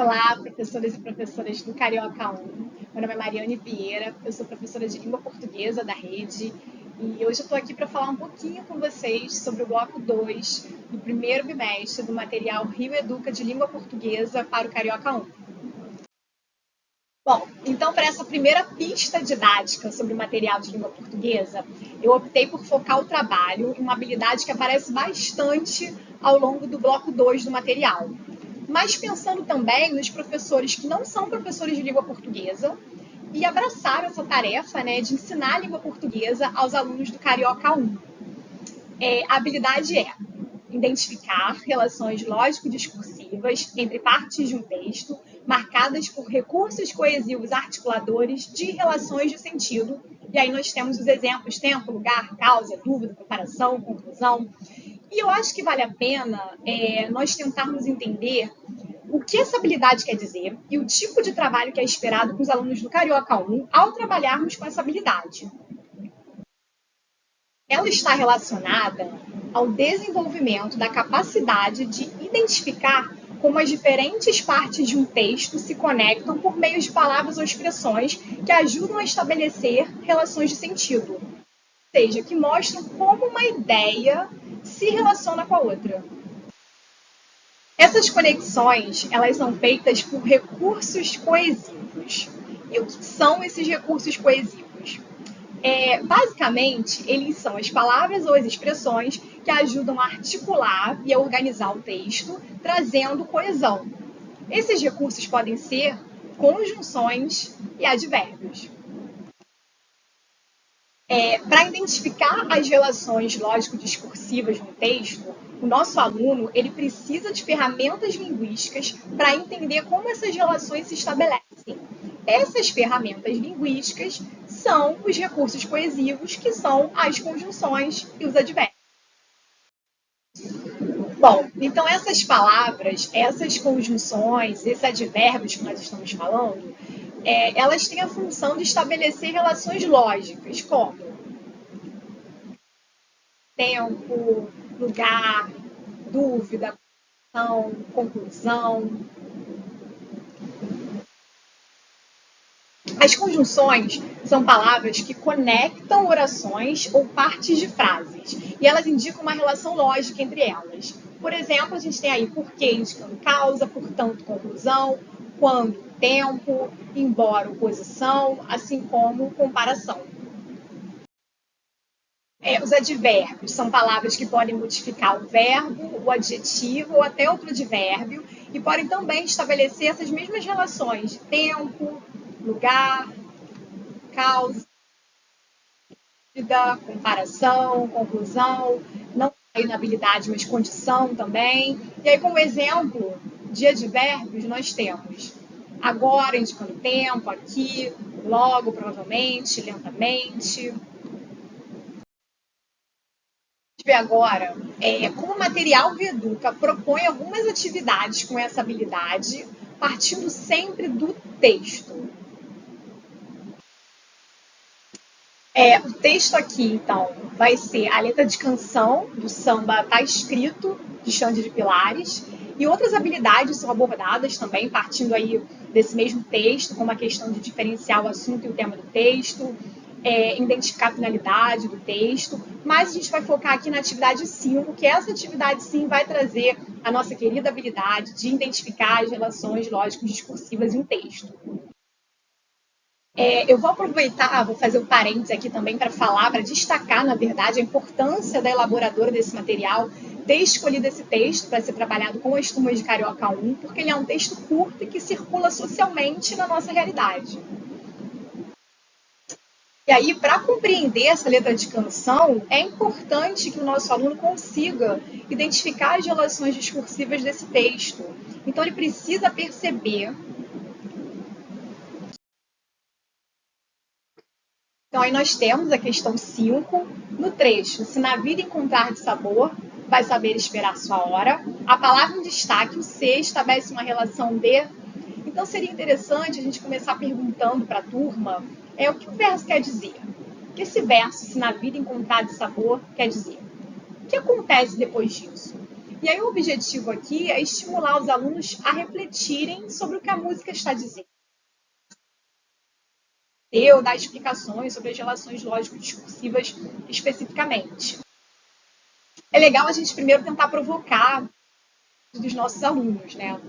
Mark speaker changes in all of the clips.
Speaker 1: Olá, professoras e professoras do Carioca 1. Meu nome é Mariane Vieira, eu sou professora de língua portuguesa da rede e hoje eu estou aqui para falar um pouquinho com vocês sobre o bloco 2 do primeiro bimestre do material Rio Educa de Língua Portuguesa para o Carioca 1. Bom, então para essa primeira pista didática sobre o material de língua portuguesa, eu optei por focar o trabalho em uma habilidade que aparece bastante ao longo do bloco 2 do material, mas pensando também nos professores que não são professores de língua portuguesa e abraçaram essa tarefa, de ensinar a língua portuguesa aos alunos do Carioca 1. A habilidade é identificar relações lógico-discursivas entre partes de um texto, marcadas por recursos coesivos articuladores de relações de sentido. E aí nós temos os exemplos: tempo, lugar, causa, dúvida, comparação, conclusão. E eu acho que vale a pena nós tentarmos entender o que essa habilidade quer dizer e o tipo de trabalho que é esperado com os alunos do Carioca 1 ao trabalharmos com essa habilidade. Ela está relacionada ao desenvolvimento da capacidade de identificar como as diferentes partes de um texto se conectam por meio de palavras ou expressões que ajudam a estabelecer relações de sentido, ou seja, que mostram como uma ideia se relaciona com a outra. Essas conexões, elas são feitas por recursos coesivos. E o que são esses recursos coesivos? Basicamente, eles são as palavras ou as expressões que ajudam a articular e a organizar o texto, trazendo coesão. Esses recursos podem ser conjunções e advérbios. Para identificar as relações lógico-discursivas no texto, o nosso aluno ele precisa de ferramentas linguísticas para entender como essas relações se estabelecem. Essas ferramentas linguísticas são os recursos coesivos, que são as conjunções e os advérbios. Bom, então essas palavras, essas conjunções, esses advérbios que nós estamos falando, elas têm a função de estabelecer relações lógicas, como tempo, lugar, dúvida, conclusão. As conjunções são palavras que conectam orações ou partes de frases, e elas indicam uma relação lógica entre elas. Por exemplo, a gente tem aí porquê indicando causa, portanto conclusão, quando tempo, embora oposição, assim como comparação. Os advérbios são palavras que podem modificar o verbo, o adjetivo ou até outro advérbio e podem também estabelecer essas mesmas relações de tempo, lugar, causa, comparação, conclusão, não só inabilidade, mas condição também. E aí, como exemplo de advérbios, nós temos agora, indicando tempo, aqui, logo, provavelmente, lentamente. Ver agora como o material Rio Educa propõe algumas atividades com essa habilidade, partindo sempre do texto. O texto aqui, então, vai ser a letra de canção do samba Tá Escrito, de Xande de Pilares, e outras habilidades são abordadas também, partindo aí desse mesmo texto, como a questão de diferenciar o assunto e o tema do texto, identificar a finalidade do texto, mas a gente vai focar aqui na atividade 5, que essa atividade sim vai trazer a nossa querida habilidade de identificar as relações lógico-discursivas em um texto. Eu vou aproveitar, vou fazer um parênteses aqui também para falar, para destacar, na verdade, a importância da elaboradora desse material ter escolhido esse texto para ser trabalhado com as turmas de Carioca 1, porque ele é um texto curto e que circula socialmente na nossa realidade. E aí, para compreender essa letra de canção, é importante que o nosso aluno consiga identificar as relações discursivas desse texto. Então, ele precisa perceber. Então, aí nós temos a questão 5, no trecho: se na vida encontrar de sabor, vai saber esperar sua hora. A palavra em destaque, o se, estabelece uma relação de. Então, seria interessante a gente começar perguntando para a turma o que o verso quer dizer. O que esse verso, se na vida encontrar de sabor, quer dizer? O que acontece depois disso? E aí o objetivo aqui é estimular os alunos a refletirem sobre o que a música está dizendo. Eu dar explicações sobre as relações lógico-discursivas especificamente. É legal a gente primeiro tentar provocar dos nossos alunos, né?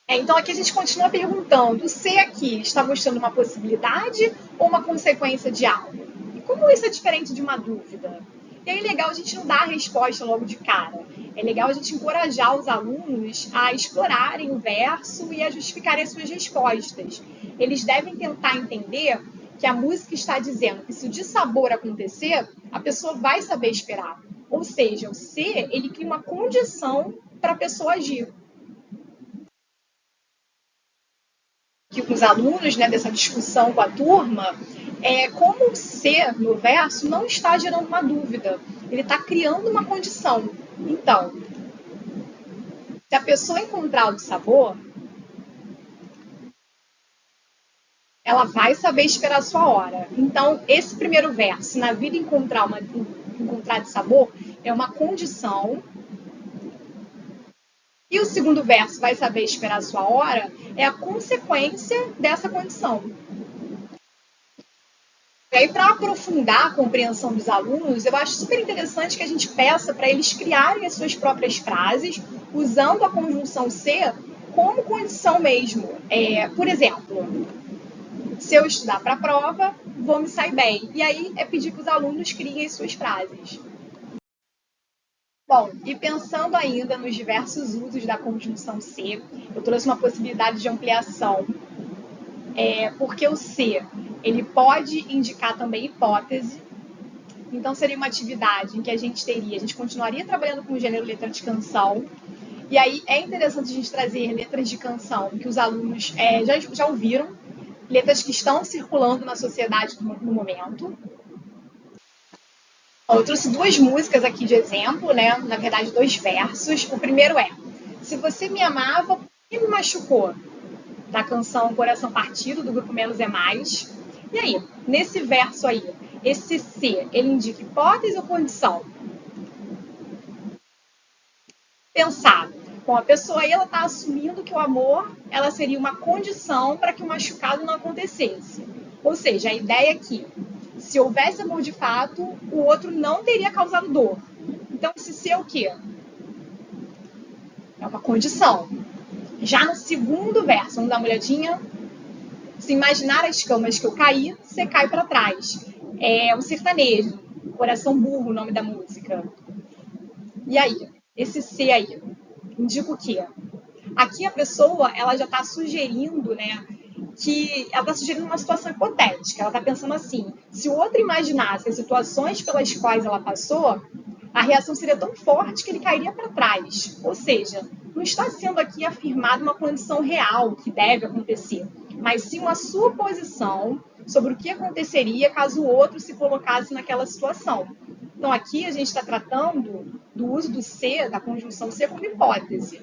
Speaker 1: Então aqui a gente continua perguntando, o C aqui está mostrando uma possibilidade ou uma consequência de algo? E como isso é diferente de uma dúvida? E aí é legal a gente não dar a resposta logo de cara. É legal a gente encorajar os alunos a explorarem o verso e a justificarem as suas respostas. Eles devem tentar entender que a música está dizendo que se o dissabor acontecer, a pessoa vai saber esperar. Ou seja, o C, ele cria uma condição para a pessoa agir. Aqui com os alunos, né, dessa discussão com a turma, como o C no verso não está gerando uma dúvida, ele está criando uma condição. Então, se a pessoa encontrar o sabor, ela vai saber esperar a sua hora. Então, esse primeiro verso, na vida encontrar de sabor, é uma condição. E o segundo verso, vai saber esperar a sua hora, é a consequência dessa condição. E aí, para aprofundar a compreensão dos alunos, eu acho super interessante que a gente peça para eles criarem as suas próprias frases, usando a conjunção ser como condição mesmo. Por exemplo, se eu estudar para a prova, vou me sair bem. E aí é pedir que os alunos criem as suas frases. Bom, e pensando ainda nos diversos usos da conjunção ser, eu trouxe uma possibilidade de ampliação, porque o ser, ele pode indicar também hipótese. Então seria uma atividade em que a gente continuaria trabalhando com o gênero letra de canção, e aí é interessante a gente trazer letras de canção que os alunos já ouviram, letras que estão circulando na sociedade no momento. Eu trouxe duas músicas aqui de exemplo, né? Na verdade, 2 versos. O primeiro é: se você me amava, por que me machucou? Da canção Coração Partido, do grupo Menos é Mais. E aí, nesse verso aí, esse se, ele indica hipótese ou condição? Pensar. Bom, a pessoa aí, ela está assumindo que o amor, ela seria uma condição para que o machucado não acontecesse. Ou seja, a ideia é que se houvesse amor de fato, o outro não teria causado dor. Então, esse ser é o quê? É uma condição. Já no segundo verso, vamos dar uma olhadinha. Se imaginar as camas que eu caí, você cai para trás. É um sertanejo. Coração Burro, o nome da música. E aí? Esse ser aí indica o quê? Aqui a pessoa, ela já está sugerindo, né, que ela está sugerindo uma situação hipotética. Ela está pensando assim: se o outro imaginasse as situações pelas quais ela passou, a reação seria tão forte que ele cairia para trás. Ou seja, não está sendo aqui afirmada uma condição real que deve acontecer, mas sim uma suposição sobre o que aconteceria caso o outro se colocasse naquela situação. Então aqui a gente está tratando do uso do ser, da conjunção ser, como hipótese.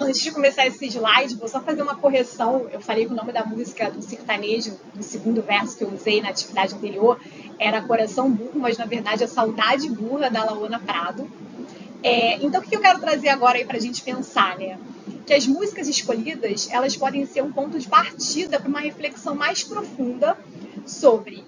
Speaker 1: Antes de começar esse slide, vou só fazer uma correção. Eu falei que o nome da música do sertanejo, do segundo verso que eu usei na atividade anterior, era Coração Burro, mas na verdade é Saudade Burra, da Lauana Prado. Então, o que eu quero trazer agora aí para a gente pensar, né? Que as músicas escolhidas, elas podem ser um ponto de partida para uma reflexão mais profunda sobre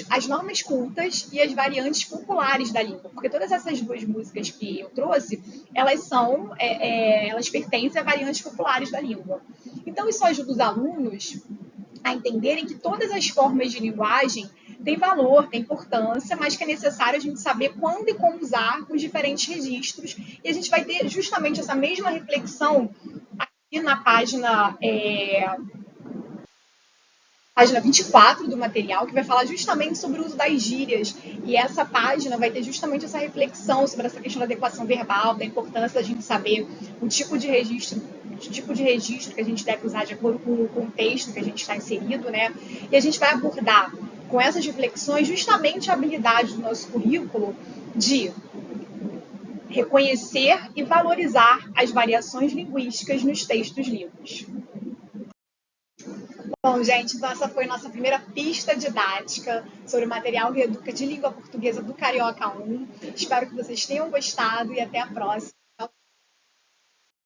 Speaker 1: as normas cultas e as variantes populares da língua, porque todas essas 2 músicas que eu trouxe, elas pertencem a variantes populares da língua. Então isso ajuda os alunos a entenderem que todas as formas de linguagem têm valor, têm importância, mas que é necessário a gente saber quando e como usar os diferentes registros, e a gente vai ter justamente essa mesma reflexão aqui na página 24 do material, que vai falar justamente sobre o uso das gírias. E essa página vai ter justamente essa reflexão sobre essa questão da adequação verbal, da importância da gente saber o tipo de registro que a gente deve usar de acordo com o contexto que a gente está inserido, né? E a gente vai abordar com essas reflexões justamente a habilidade do nosso currículo de reconhecer e valorizar as variações linguísticas nos textos lidos. Bom, gente, então essa foi nossa primeira pista didática sobre o material Reeduca de língua portuguesa do Carioca 1. Espero que vocês tenham gostado e até a próxima.